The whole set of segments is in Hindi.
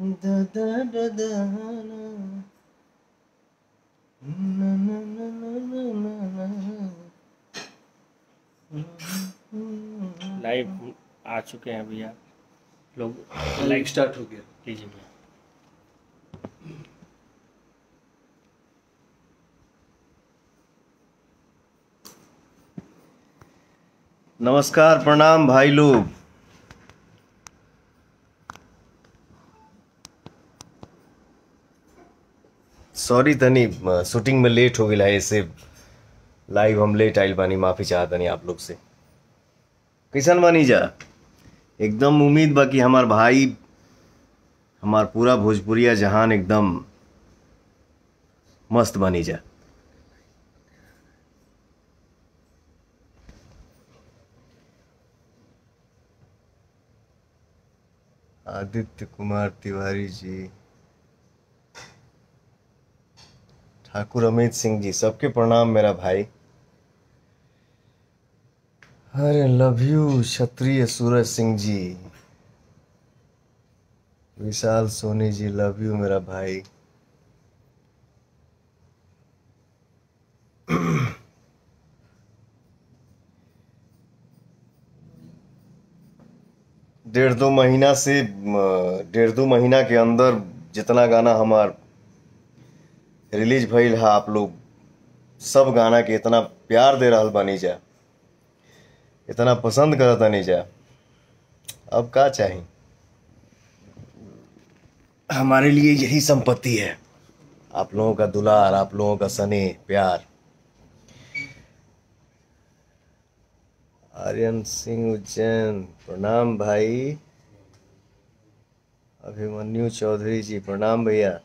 दा दा दा दा ना ना ना ना ना ना। लाइव आ चुके हैं भैया लोग। लाइव स्टार्ट हो गया। लीजिए भैया। नमस्कार, प्रणाम भाई लोग। सॉरी तनी शूटिंग में लेट हो गया है, ऐसे लाइव हम लेट आइल बानी, माफी चाहतनी आप लोग से। कैसन बानी जा? एकदम उम्मीद बा कि हमार भाई, हमार पूरा भोजपुरिया जहान एकदम मस्त बनी जा। आदित्य कुमार तिवारी जी, ठाकुर अमित सिंह जी, सबके प्रणाम मेरा भाई। अरे love you Kshatriya Suraj Singh ji, Vishal Soni ji, love you मेरा भाई। डेढ़ दो महीना के अंदर जितना गाना हमार रिलीज भइल है, आप लोग सब गाना के इतना प्यार दे रहल बानी जा, इतना पसंद करत बानी जा, अब का चाही। हमारे लिए यही संपत्ति है, आप लोगों का दुलार, आप लोगों का स्नेह प्यार। आर्यन सिंह उज्जैन, प्रणाम भाई। अभिमन्यु चौधरी जी, प्रणाम भैया।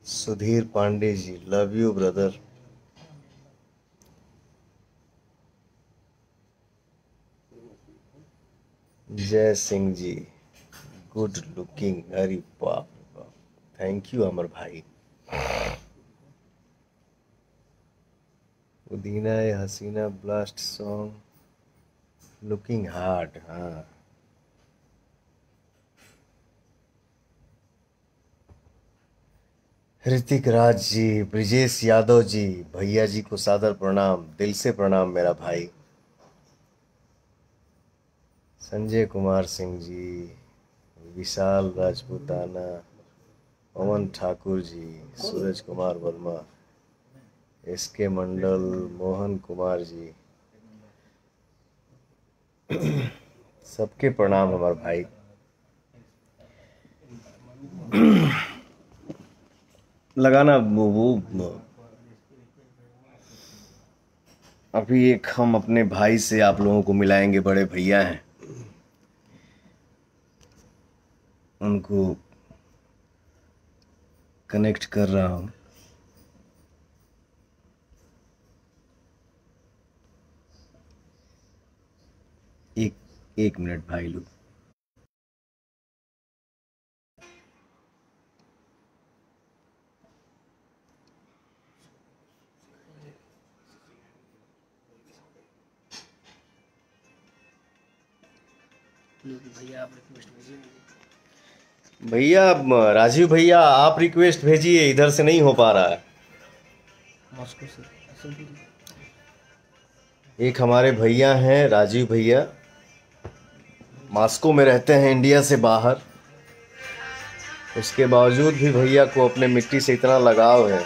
Sudhir Pandey ji, love you brother. जय सिंह जी, गुड लुकिंग, अरे बाप रे बाप, थैंक यू अमर भाई। उदीना ए हसीना ब्लास्ट सॉन्ग, लुकिंग हार्ड। हाँ, ऋतिक राज जी, ब्रिजेश यादव जी, भैया जी को सादर प्रणाम, दिल से प्रणाम मेरा भाई। संजय कुमार सिंह जी, विशाल राजपूताना, पवन ठाकुर जी, सूरज कुमार वर्मा, एसके मंडल, मोहन कुमार जी, सबके प्रणाम हमारे भाई। लगाना वो अभी एक हम अपने भाई से आप लोगों को मिलाएंगे, बड़े भैया हैं, उनको कनेक्ट कर रहा हूँ। एक मिनट भाई लोग। भैया राजीव भैया, आप रिक्वेस्ट भेजिए, इधर से नहीं हो पा रहा है। एक हमारे भैया हैं राजीव भैया, मॉस्को में रहते हैं, इंडिया से बाहर। उसके बावजूद भी भैया को अपने मिट्टी से इतना लगाव है।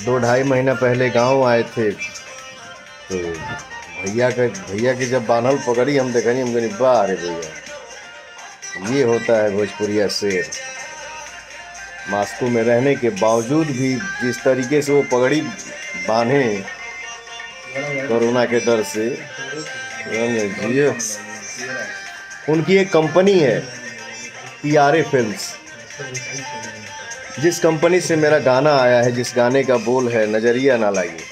2-2.5 महीना पहले गांव आए थे, तो भैया के जब बान्हल पकड़ी, हम देखनी, हम कहीं वाह अरे भैया, ये होता है भोजपुरिया शेर। मॉस्को में रहने के बावजूद भी जिस तरीके से वो पगड़ी बांधे कोरोना के डर से, जी। उनकी एक कंपनी है PRA फिल्म्स, जिस कंपनी से मेरा गाना आया है, जिस गाने का बोल है नजरिया ना लागे।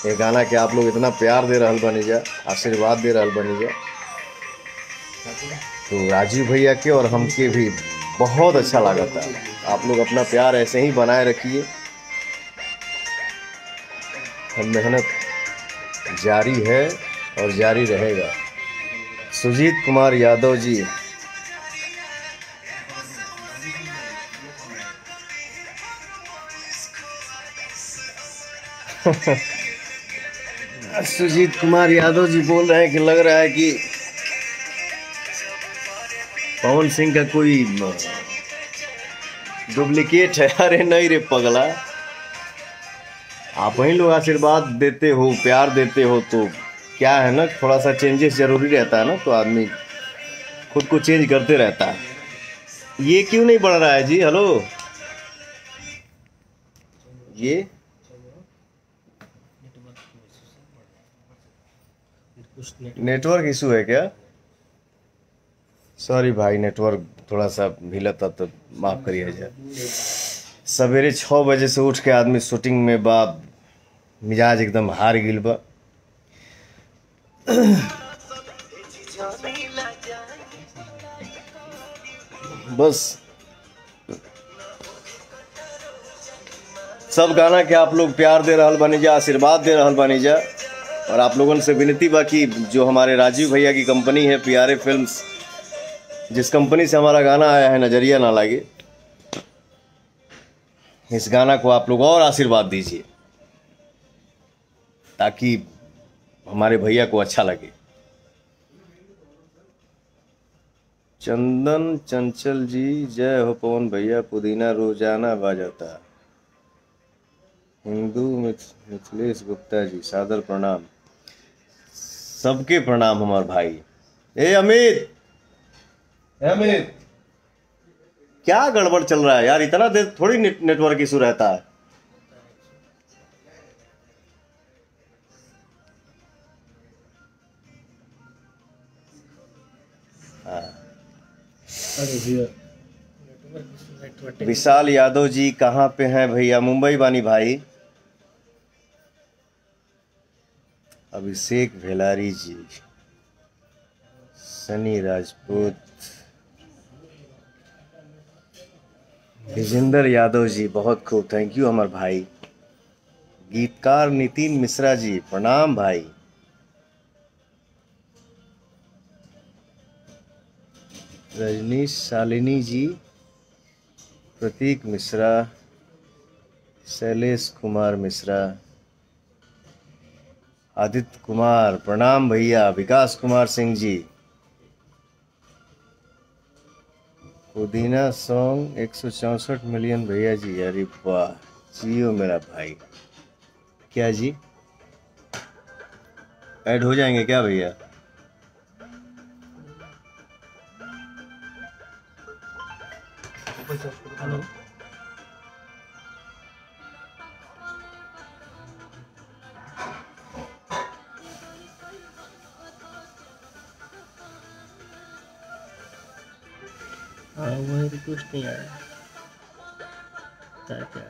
ये गाना के आप लोग इतना प्यार दे रहल बनी जा, आशीर्वाद दे रहल बनी जा, तो राजीव भैया के और हमके भी बहुत अच्छा लगा था। आप लोग अपना प्यार ऐसे ही बनाए रखिए, हम मेहनत जारी है और जारी रहेगा। सुजीत कुमार यादव जी। सुजीत कुमार यादव जी बोल रहे हैं कि लग रहा है कि पवन सिंह का कोई डुप्लीकेट है। अरे नहीं रे पगला, आप ही लोग आशीर्वाद देते हो, प्यार देते हो, तो क्या है ना, थोड़ा सा चेंजेस जरूरी रहता है ना, तो आदमी खुद को चेंज करते रहता है। ये क्यों नहीं बढ़ रहा है जी? हेलो, ये नेटवर्क इशू है क्या? सॉरी भाई, नेटवर्क थोड़ा सा ढीला था तो माफ़ करिए जाए। सवेरे 6 बजे से उठ के आदमी शूटिंग में बा, मिजाज एकदम हार गिल बा। बस सब गाना के आप लोग प्यार दे रहल बानी जा, आशीर्वाद दे रहल बानी जा, और आप लोगों से विनती बा कि जो हमारे राजीव भैया की कंपनी है PRA फिल्म्स, जिस कंपनी से हमारा गाना आया है नजरिया ना लागे, इस गाना को आप लोग और आशीर्वाद दीजिए ताकि हमारे भैया को अच्छा लगे। चंदन चंचल जी, जय हो पवन भैया, पुदीना रोजाना बाजाता। हिंदू मिथिलेश गुप्ता जी, सादर प्रणाम। सबके प्रणाम हमारे भाई। ए अमित, अमित, क्या गड़बड़ चल रहा है यार? इतना देर थोड़ी नेटवर्क इशू रहता है। विशाल यादव जी कहाँ पे हैं भैया? मुंबई बानी भाई। अभिषेक भेलारी जी, सनी राजपूत, विजेंद्र यादव जी, बहुत खूब, थैंक यू हमारे भाई। गीतकार नितिन मिश्रा जी, प्रणाम भाई। रजनीश शालिनी जी, प्रतीक मिश्रा, शैलेश कुमार मिश्रा, आदित्य कुमार, प्रणाम भैया। विकास कुमार सिंह जी, पुदीना सॉन्ग 164 मिलियन भैया जी, अरे वाह, जियो मेरा भाई। क्या जी, ऐड हो जाएंगे क्या भैया? हेलो, हाँ वही रिक्वेस्ट नहीं आया क्या?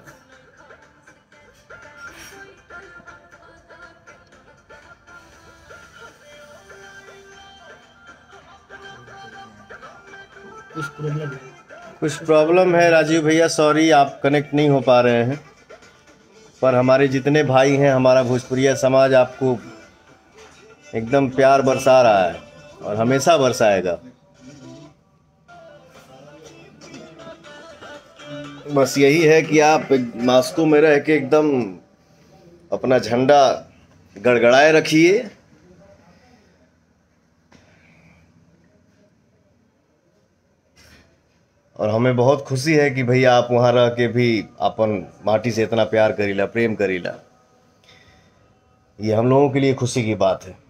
कुछ प्रॉब्लम है राजीव भैया, सॉरी आप कनेक्ट नहीं हो पा रहे हैं, पर हमारे जितने भाई हैं, हमारा भोजपुरिया समाज आपको एकदम प्यार बरसा रहा है और हमेशा बरसाएगा। बस यही है कि आप मास्को में रह के एकदम अपना झंडा गड़गड़ाए रखिए, और हमें बहुत खुशी है कि भैया आप वहाँ रह के भी अपन माटी से इतना प्यार करीला, प्रेम करीला। ये हम लोगों के लिए खुशी की बात है।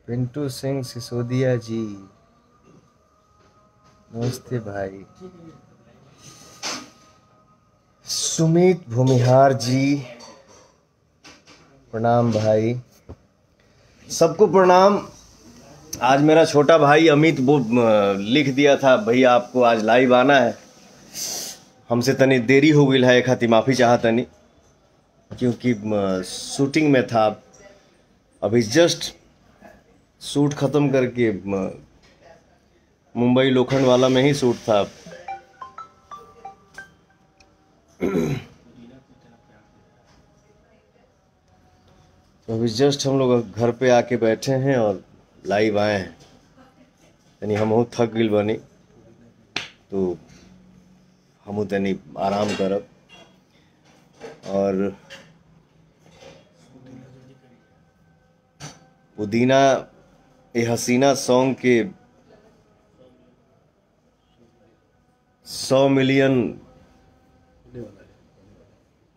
पिंटू सिंह सिसोदिया जी, नमस्ते भाई। सुमित भूमिहार जी, प्रणाम भाई। सबको प्रणाम। आज मेरा छोटा भाई अमित वो लिख दिया था, भैया आपको आज लाइव आना है। हमसे तनी देरी हो गई है, एक हाथी माफ़ी चाहतनी, क्योंकि शूटिंग में था। अभी जस्ट शूट ख़त्म करके मुंबई लोखंड वाला में ही शूट था। अभी जस्ट हम लोग घर पे आके बैठे हैं और लाइव आए हैं, यानी हम थक गइल बनी तो हम तनी आराम करब। और पुदीना ए हसीना सॉन्ग के 100 मिलियन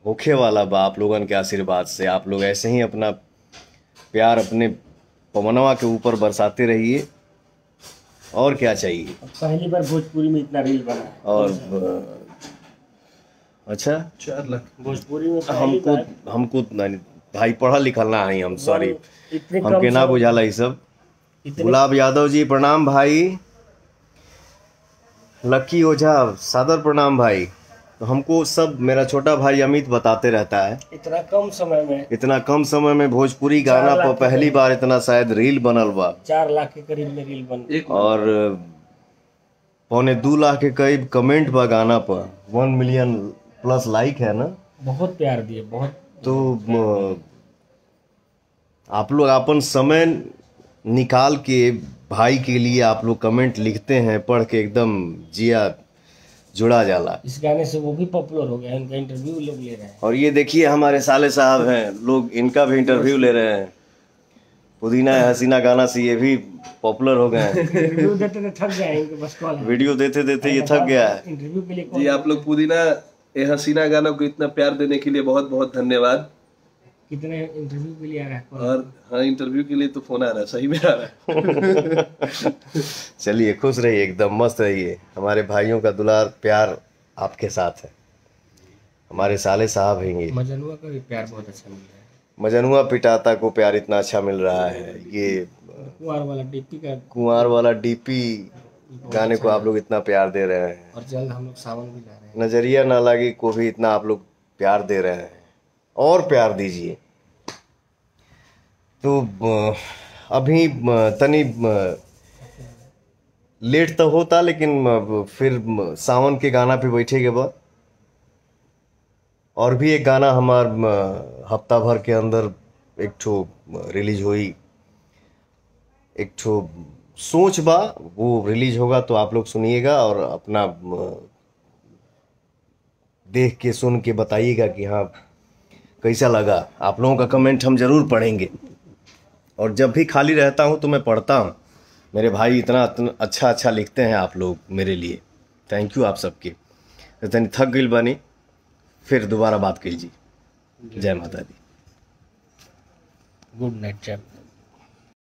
होखे वाला बा आप लोगन के आशीर्वाद से। आप लोग ऐसे ही अपना प्यार अपने पवनवा के ऊपर बरसाते रहिए, और क्या चाहिए। पहली बार भोजपुरी में इतना रील बना है। और अच्छा 4 लाख भोजपुरी में पहली बार हमको नहीं, भाई पढ़ा लिखल ना है हम, सॉरी इतने कम हमके ना समय- बुझाला ये सब। इतने गुलाब यादव जी प्रणाम भाई। लक्की ओझा सादर प्रणाम भाई। तो हमको सब मेरा छोटा भाई अमित बताते रहता है, इतना कम समय में इतना कम समय में भोजपुरी गाना 4 पर लाख पहली बार इतना शायद रील बनल बा। 4 लाख के करीब में रील बन एक और 2.25 लाख के करीब कमेंट बा गाना पर, 1 मिलियन प्लस लाइक है ना। बहुत प्यार दिए, बहुत। तो आप लोग अपन समय निकाल के भाई के लिए आप लोग कमेंट लिखते हैं, पढ़ के एकदम जिया जुड़ा जाला। इस गाने से वो भी पॉपुलर हो गया है, उनका इंटरव्यू लोग ले रहे हैं। और ये देखिए हमारे साले साहब हैं, लोग इनका भी इंटरव्यू ले रहे हैं। पुदीना है हसीना गाना से ये भी पॉपुलर हो गए हैं। इंटरव्यू देते तो थक जाएंगे, बस कॉल है। वीडियो देते देते ये थक गया है। इंटरव्यू के लिए जी, कॉल। आप लोग पुदीना ए हसीना गाना को इतना प्यार देने के लिए बहुत बहुत धन्यवाद। कितने इंटरव्यू के लिए आ रहा है कॉल? और हाँ, इंटरव्यू के लिए तो फोन आ रहा है, सही में आ रहा है। चलिए खुश रहिए, एकदम मस्त रहिए। हमारे भाइयों का दुलार प्यार आपके साथ है, हमारे साले साहब हैं। मजनुआ का भी प्यार बहुत अच्छा मिल रहा है। मजनुआ पिटाता को प्यार इतना अच्छा मिल रहा है। ये कुंवार वाला डीपी का, कुंवार वाला डीपी गाने को आप लोग इतना प्यार दे रहे हैं। और जल्द हम लोग सावन भी ला रहे हैं। नजरिया ना लगे को भी इतना आप लोग प्यार दे रहे हैं, और प्यार दीजिए। तो अभी तनी लेट तो होता, लेकिन फिर सावन के गाना पे बैठे के बाद और भी एक गाना हमार हफ्ता भर के अंदर एक ठो रिलीज हुई, एक ठो सोच बा, वो रिलीज होगा तो आप लोग सुनिएगा और अपना देख के सुन के बताइएगा कि हाँ कैसा लगा। आप लोगों का कमेंट हम जरूर पढ़ेंगे, और जब भी खाली रहता हूँ तो मैं पढ़ता हूँ। मेरे भाई इतना अच्छा अच्छा लिखते हैं आप लोग मेरे लिए, थैंक यू आप सबके। इतनी थक गई बानी, फिर दोबारा बात कीजिए। जय माता दी। Good night chap.